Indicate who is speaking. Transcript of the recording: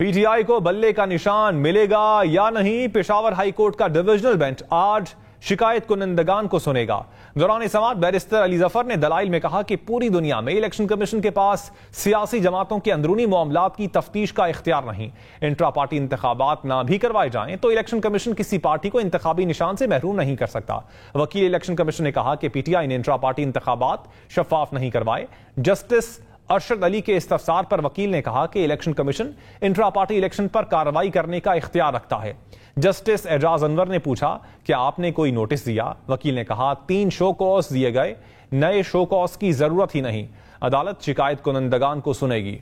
Speaker 1: PTI को बल्ले का निशान मिलेगा या नहीं, पेशावर हाईकोर्ट का डिविजनल बेंच आज शिकायत कुनिंदगान को सुनेगा। दौरान समाअत बैरिस्टर अली जफर ने दलाइल में कहा कि पूरी दुनिया में इलेक्शन कमीशन के पास सियासी जमातों के अंदरूनी मामलात की तफ्तीश का इख्तियार नहीं। इंट्रा पार्टी इंतखाबात ना भी करवाए जाएं तो इलेक्शन कमीशन किसी पार्टी को इंतखाबी निशान से महरूम नहीं कर सकता। वकील इलेक्शन कमीशन ने कहा कि पीटीआई ने इंट्रा पार्टी इंतखाबात शफाफ नहीं करवाए। जस्टिस अरशद अली के इस्तफसार पर वकील ने कहा कि election commission intra party election पर कार्रवाई करने का इख्तियार रखता है। जस्टिस एजाज अनवर ने पूछा कि आपने कोई नोटिस दिया? वकील ने कहा 3 शो कॉज दिए गए, नए शो कॉज की जरूरत ही नहीं, अदालत शिकायत कुनिंदगान को सुनेगी।